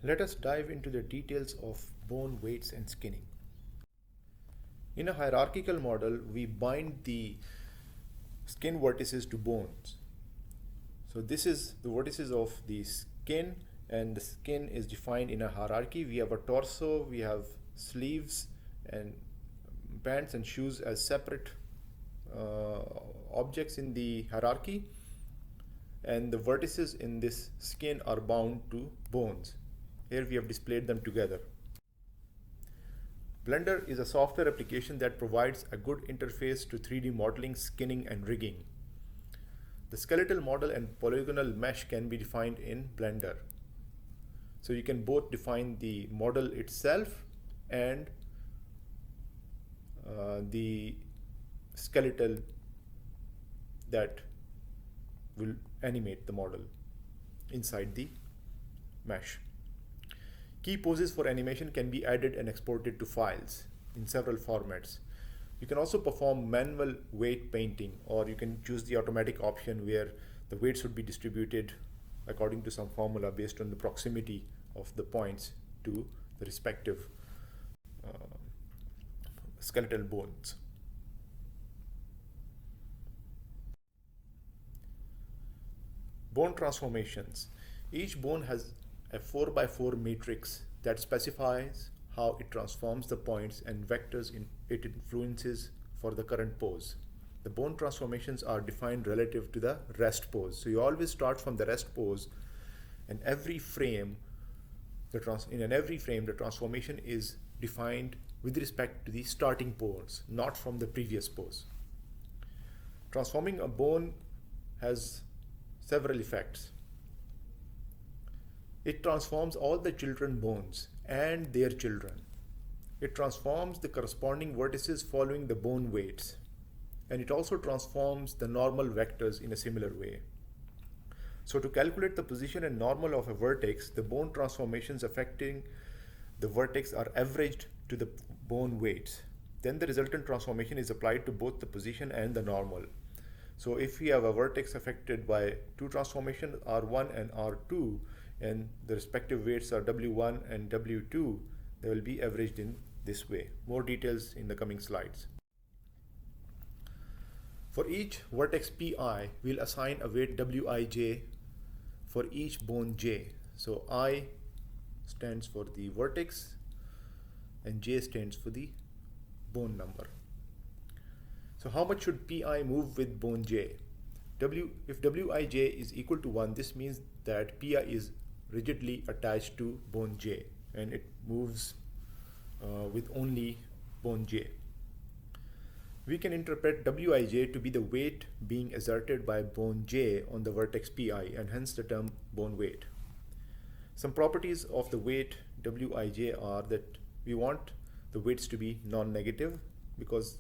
Let us dive into the details of bone weights and skinning. In a hierarchical model, we bind the skin vertices to bones. So this is the vertices of the skin, and the skin is defined in a hierarchy. We have a torso, we have sleeves and pants and shoes as separate objects in the hierarchy, and the vertices in this skin are bound to bones. Here we have displayed them together. Blender is a software application that provides a good interface to 3D modeling, skinning, and rigging. The skeletal model and polygonal mesh can be defined in Blender. So you can both define the model itself and the skeletal that will animate the model inside the mesh. Key poses for animation can be added and exported to files in several formats. You can also perform manual weight painting, or you can choose the automatic option where the weights would be distributed according to some formula based on the proximity of the points to the respective skeletal bones. Bone transformations. Each bone has a 4x4 matrix that specifies how it transforms the points and vectors it influences for the current pose. The bone transformations are defined relative to the rest pose. So you always start from the rest pose, and every frame, in every frame, the transformation is defined with respect to the starting pose, not from the previous pose. Transforming a bone has several effects. It transforms all the children bones and their children. It transforms the corresponding vertices following the bone weights. And it also transforms the normal vectors in a similar way. So to calculate the position and normal of a vertex, the bone transformations affecting the vertex are averaged to the bone weights. Then the resultant transformation is applied to both the position and the normal. So if we have a vertex affected by two transformations, R1 and R2, and the respective weights are W1 and W2, they will be averaged in this way. More details in the coming slides. For each vertex Pi, we'll assign a weight Wij for each bone j. So I stands for the vertex and j stands for the bone number. So how much should Pi move with bone j? If Wij is equal to 1, this means that Pi is rigidly attached to bone j and it moves with only bone j. We can interpret Wij to be the weight being exerted by bone j on the vertex Pi, and hence the term bone weight. Some properties of the weight Wij are that we want the weights to be non-negative because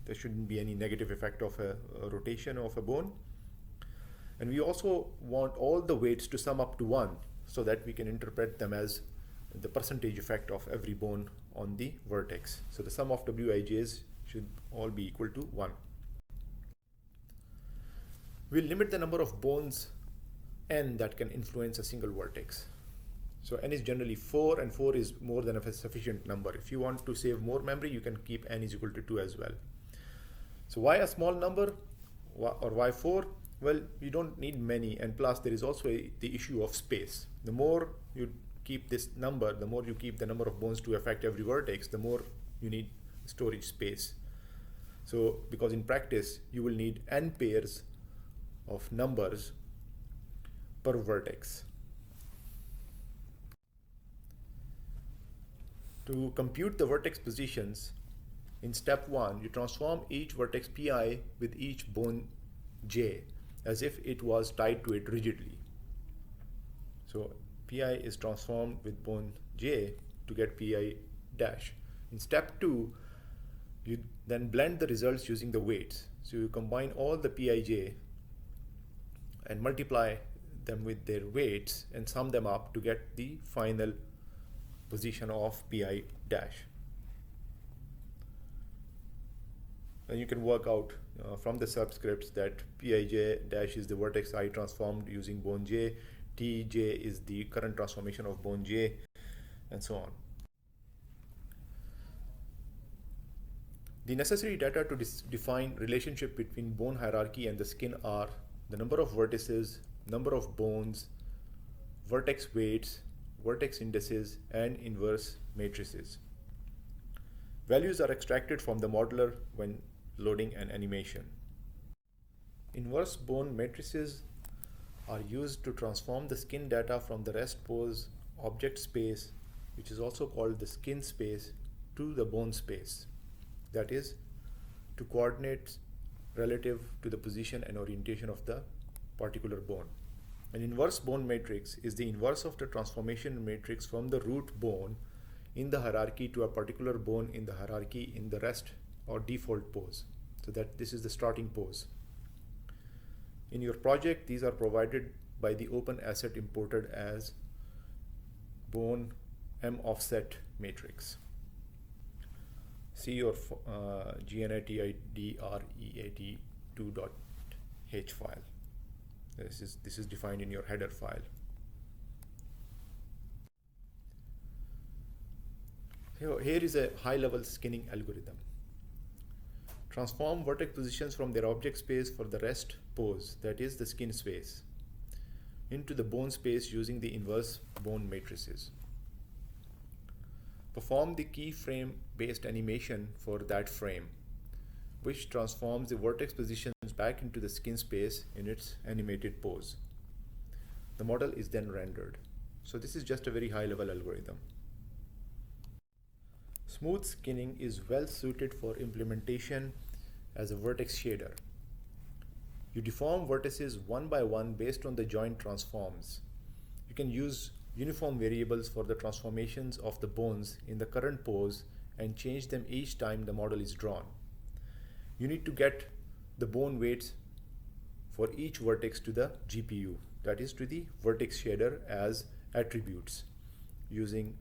there shouldn't be any negative effect of a rotation of a bone. And we also want all the weights to sum up to 1 so that we can interpret them as the percentage effect of every bone on the vertex. So the sum of Wij's should all be equal to 1. We'll limit the number of bones n that can influence a single vertex. So n is generally 4, and 4 is more than a sufficient number. If you want to save more memory, you can keep n is equal to 2 as well. So why a small number, or why 4? Well, you don't need many, and plus there is also the issue of space. The more you keep this number, the more you keep the number of bones to affect every vertex, the more you need storage space. So because in practice you will need n pairs of numbers per vertex. To compute the vertex positions, in step 1, you transform each vertex Pi with each bone j as if it was tied to it rigidly. So Pi is transformed with bone j to get Pi dash. In step 2, you then blend the results using the weights. So you combine all the Pij and multiply them with their weights and sum them up to get the final position of Pi dash. And you can work out from the subscripts that Pij dash is the vertex I transformed using bone j, Tj is the current transformation of bone J, and so on. The necessary data to define relationship between bone hierarchy and the skin are the number of vertices, number of bones, vertex weights, vertex indices, and inverse matrices. Values are extracted from the modeler when loading an animation. Inverse bone matrices are used to transform the skin data from the rest pose object space, which is also called the skin space, to the bone space. That is, to coordinates relative to the position and orientation of the particular bone. An inverse bone matrix is the inverse of the transformation matrix from the root bone in the hierarchy to a particular bone in the hierarchy in the rest or default pose. So that this is the starting pose. In your project, these are provided by the open asset imported as bone M offset matrix. See your gnitidreat2.h file. This is defined in your header file. Here is a high-level skinning algorithm. Transform vertex positions from their object space for the rest pose, that is the skin space, into the bone space using the inverse bone matrices. Perform the keyframe based animation for that frame, which transforms the vertex positions back into the skin space in its animated pose. The model is then rendered. So this is just a very high-level algorithm. Smooth skinning is well suited for implementation as a vertex shader. You deform vertices one by one based on the joint transforms. You can use uniform variables for the transformations of the bones in the current pose and change them each time the model is drawn. You need to get the bone weights for each vertex to the GPU, that is to the vertex shader, as attributes using,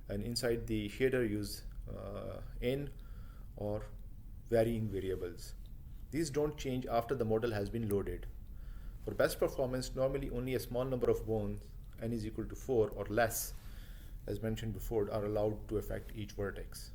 and inside the shader use n or varying variables. These don't change after the model has been loaded. For best performance, normally only a small number of bones, n is equal to 4 or less, as mentioned before, are allowed to affect each vertex.